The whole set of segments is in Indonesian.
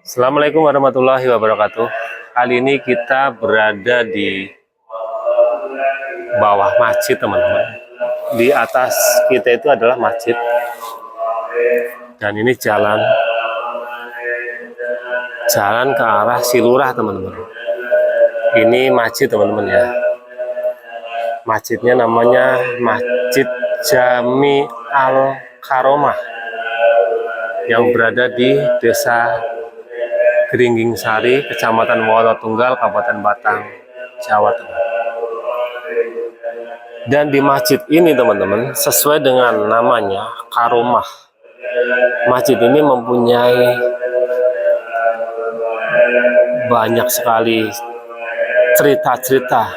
Assalamualaikum warahmatullahi wabarakatuh. Kali ini kita berada di bawah masjid, teman-teman. Di atas kita itu adalah masjid, dan ini jalan ke arah Silurah, teman-teman. Ini masjid, teman-teman, ya. Masjidnya namanya Masjid Jami Al Karomah yang berada di Desa Geringging Sari, Kecamatan Wonotunggal, Kabupaten Batang, Jawa Tengah. Dan di masjid ini, teman-teman, sesuai dengan namanya, Karomah. Masjid ini mempunyai banyak sekali cerita-cerita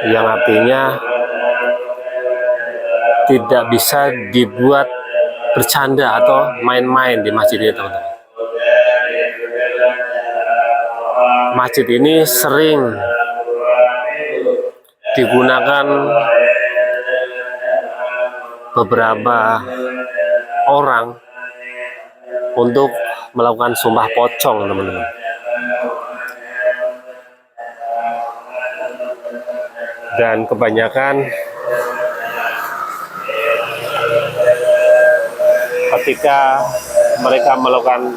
yang artinya tidak bisa dibuat bercanda atau main-main di masjid ini, teman-teman. Masjid ini sering digunakan beberapa orang untuk melakukan sumpah pocong, teman-teman. Dan kebanyakan ketika mereka melakukan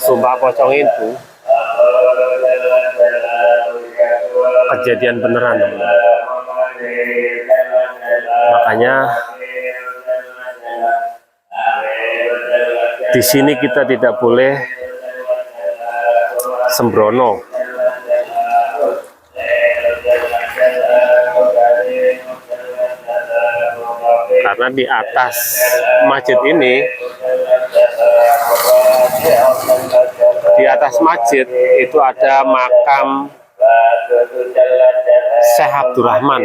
sumpah pocong itu kejadian beneran, teman-teman. Makanya di sini kita tidak boleh sembrono, karena di atas masjid ini, di atas masjid itu ada makam Syekh Abdurrahman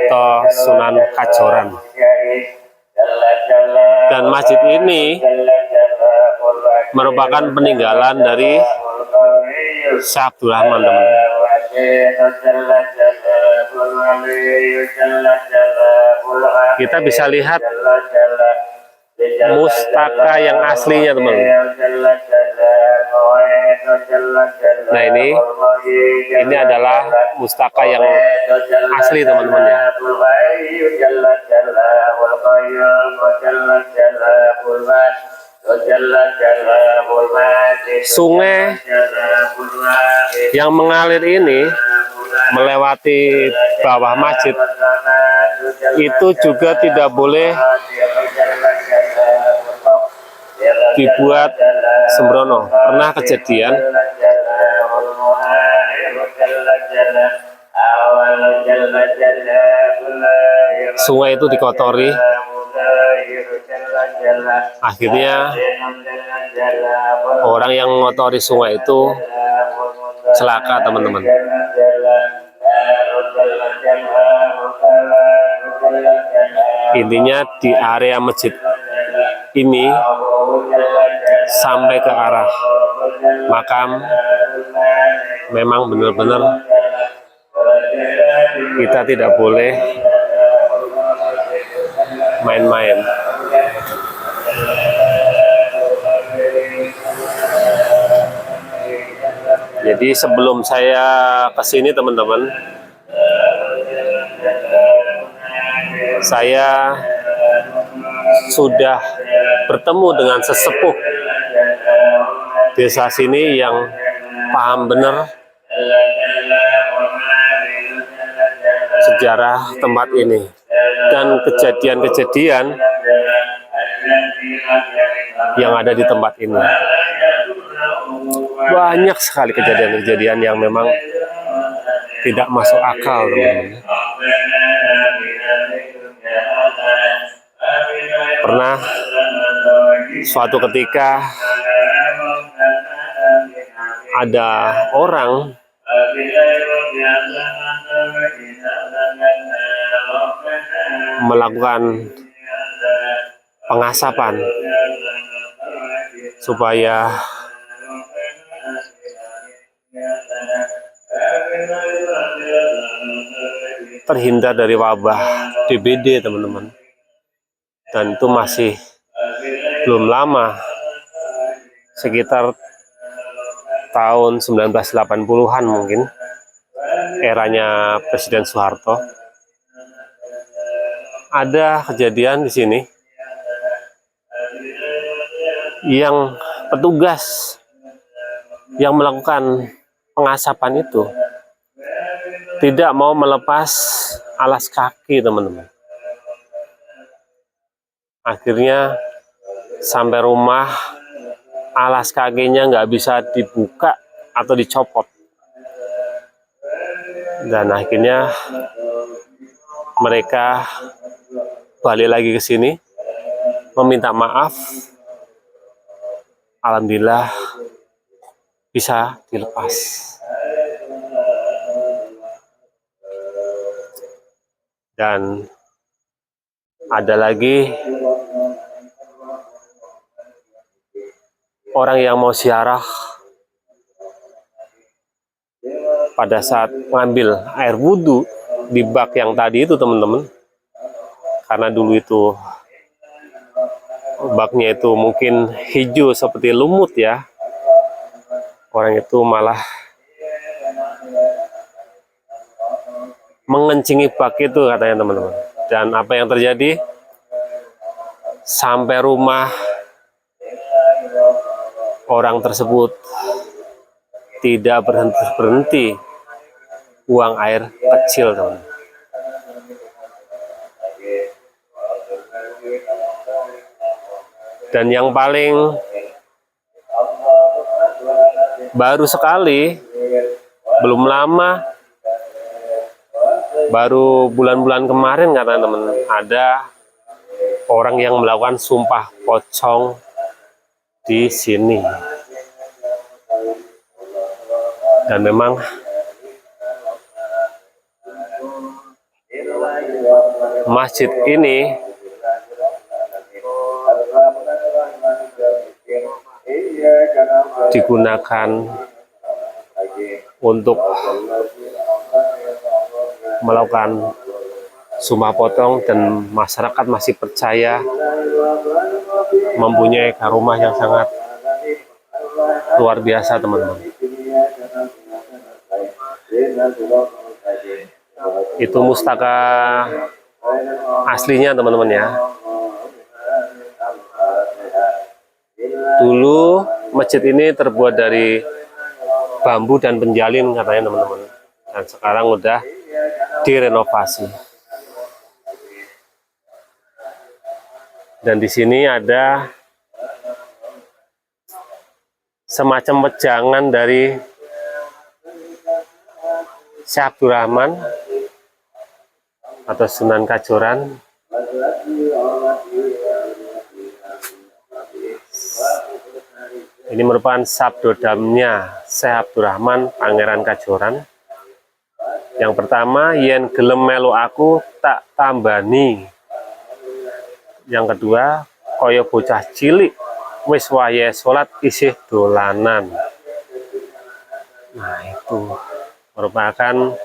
atau Sunan Kajoran. Dan masjid ini merupakan peninggalan dari Syekh Abdurrahman, teman-teman. Kita bisa lihat mustaka yang aslinya, teman-teman. Nah, ini adalah mustaka yang asli, teman-teman, ya. Sungai yang mengalir ini melewati bawah masjid itu juga tidak boleh dibuat sembrono. Pernah kejadian sungai itu dikotori, akhirnya orang yang mengotori sungai itu celaka, teman-teman. Intinya di area masjid ini sampai ke arah makam memang benar-benar kita tidak boleh main-main. Jadi sebelum saya kesini, teman-teman, saya sudah bertemu dengan sesepuh desa sini yang paham benar sejarah tempat ini dan kejadian-kejadian yang ada di tempat ini. Banyak sekali kejadian-kejadian yang memang tidak masuk akal, teman-teman. Pernah suatu ketika ada orang melakukan pengasapan supaya terhindar dari wabah DBD, teman-teman. dan itu masih belum lama, sekitar tahun 1980-an mungkin, eranya Presiden Soeharto. Ada kejadian di sini yang petugas yang melakukan pengasapan itu tidak mau melepas alas kaki, teman-teman. Akhirnya sampai rumah, alas kakinya nggak bisa dibuka atau dicopot. Dan akhirnya mereka balik lagi ke sini, meminta maaf. Alhamdulillah bisa dilepas. Dan ada lagi orang yang mau ziarah, pada saat mengambil air wudhu di bak yang tadi itu, teman-teman, karena dulu itu baknya itu mungkin hijau seperti lumut ya, orang itu malah mengencingi bak itu, katanya, teman-teman. Dan apa yang terjadi? Sampai rumah, orang tersebut tidak berhenti buang air kecil, teman-teman. Dan yang paling baru sekali, belum lama, baru bulan-bulan kemarin, katanya, teman, ada orang yang melakukan sumpah pocong di sini. Dan memang masjid ini digunakan untuk melakukan sumpah pocong, dan masyarakat masih percaya mempunyai karomah yang sangat luar biasa, teman-teman. Itu mustaka aslinya, teman-teman ya. Dulu masjid ini terbuat dari bambu dan penjalin, katanya, teman-teman. Dan sekarang udah direnovasi. Dan di sini ada semacam wejangan dari Syekh Abdurrahman atau Sunan Kajoran. Ini merupakan sabdodamnya Syekh Abdurrahman Pangeran Kajoran. Yang pertama, yen gelem melu aku tak tambani. Yang kedua, kaya bocah cilik wis wayahe salat isih dolanan. Nah, itu merupakan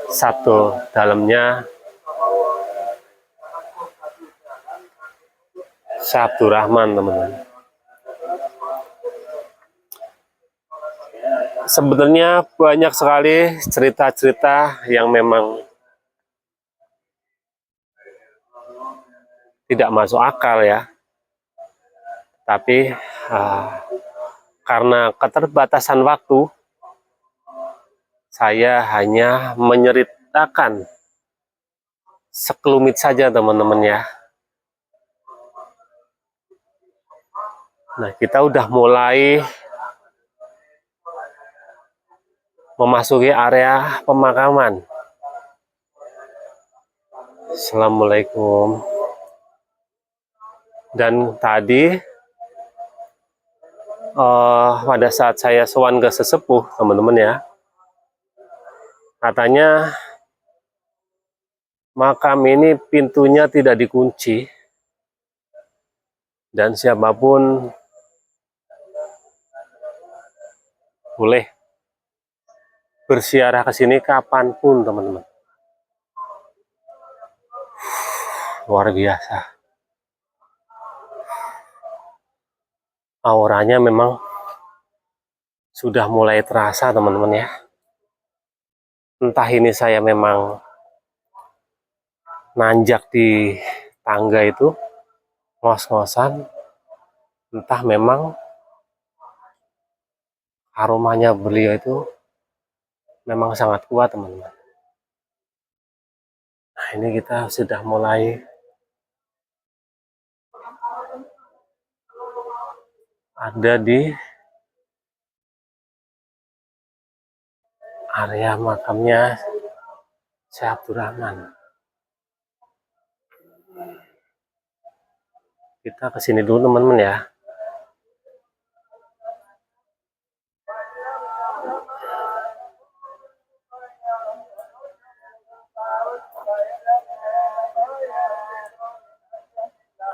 sabdo dalamnya Syekh Abdurrahman, teman-teman. Sebenarnya banyak sekali cerita-cerita yang memang tidak masuk akal ya. Tapi karena keterbatasan waktu, saya hanya menceritakan sekelumit saja, teman-teman ya. Nah, kita udah mulai memasuki area pemakaman. Assalamualaikum. Dan tadi pada saat saya sowan ke sesepuh, teman-teman ya, katanya makam ini pintunya tidak dikunci dan siapapun boleh berziarah ke sini kapanpun, teman-teman. Luar biasa. auranya memang sudah mulai terasa teman-teman ya. Entah ini saya memang nanjak di tangga itu ngos-ngosan, entah memang aromanya beliau itu memang sangat kuat teman-teman. Nah ini kita sudah mulai ada di area makamnya Syekh Abdurrahman. Kita kesini dulu teman-teman ya.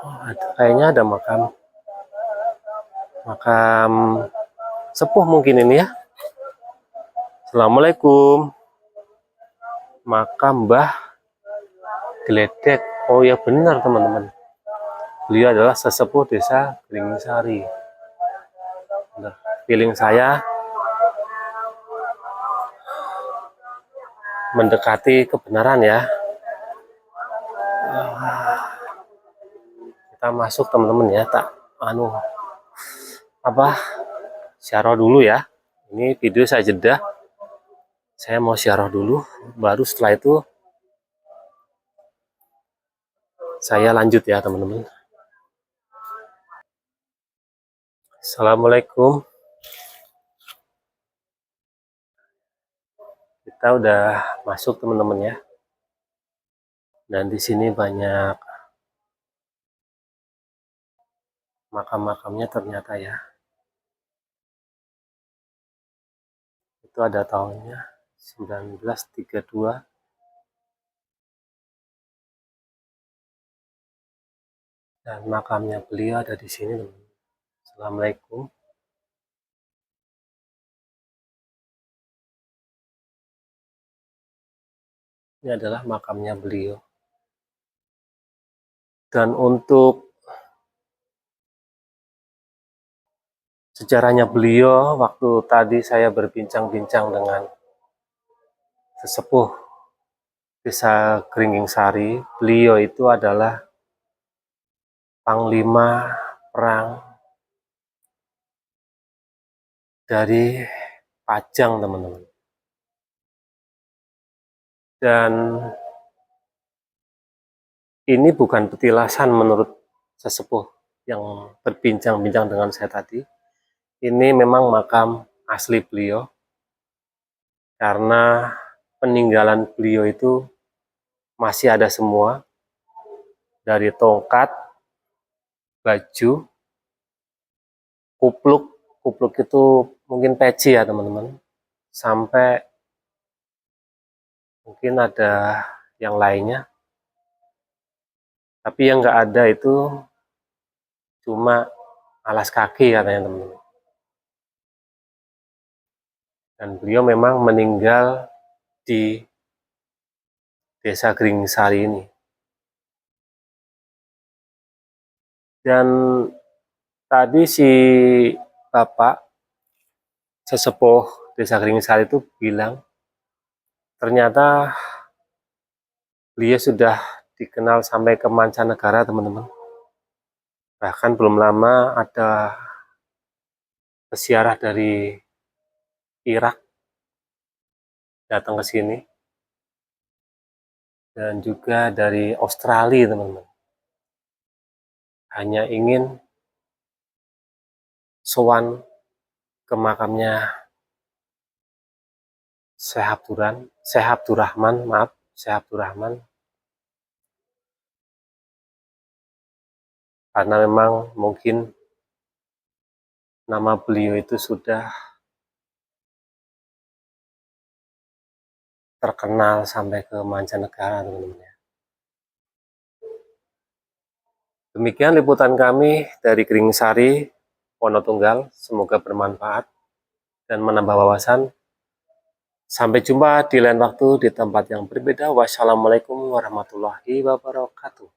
Oh, kayaknya ada makam sepuh mungkin ini ya. Assalamualaikum. Makam Mbah Gledek. Oh ya benar teman-teman. Beliau adalah sesepuh desa Gringisari. Feeling saya mendekati kebenaran ya. Kita masuk teman-teman ya, tak syarah dulu ya. Ini video saya jeda. Saya mau syarah dulu, baru setelah itu saya lanjut ya teman-teman. Assalamualaikum. Kita udah masuk teman-teman ya. Dan di sini banyak makam-makamnya ternyata ya. Itu ada tahunnya 1932. Dan makamnya beliau ada di sini teman-teman. Assalamualaikum. Ini adalah makamnya beliau. Dan untuk sejarahnya beliau, waktu tadi saya berbincang-bincang dengan sesepuh desa Gringingsari, beliau itu adalah panglima perang dari Pajang teman-teman. Dan ini bukan petilasan menurut sesepuh yang berbincang-bincang dengan saya tadi. Ini memang makam asli beliau, karena peninggalan beliau itu masih ada semua, dari tongkat, baju, kupluk itu mungkin peci ya teman-teman, sampai mungkin ada yang lainnya, tapi yang nggak ada itu cuma alas kaki katanya teman-teman. Dan beliau memang meninggal di desa Gringisari ini. Dan tadi si bapak sesepuh desa Gringisari itu bilang ternyata beliau sudah dikenal sampai ke mancanegara teman-teman. Bahkan belum lama ada peziarah dari Irak datang ke sini, dan juga dari Australia teman-teman, hanya ingin sowan ke makamnya Syekh Abdurrahman, karena memang mungkin nama beliau itu sudah terkenal sampai ke mancanegara teman-teman ya. Demikian liputan kami dari Gringisari, Wonotunggal. Semoga bermanfaat dan menambah wawasan. Sampai jumpa di lain waktu di tempat yang berbeda. Wassalamualaikum warahmatullahi wabarakatuh.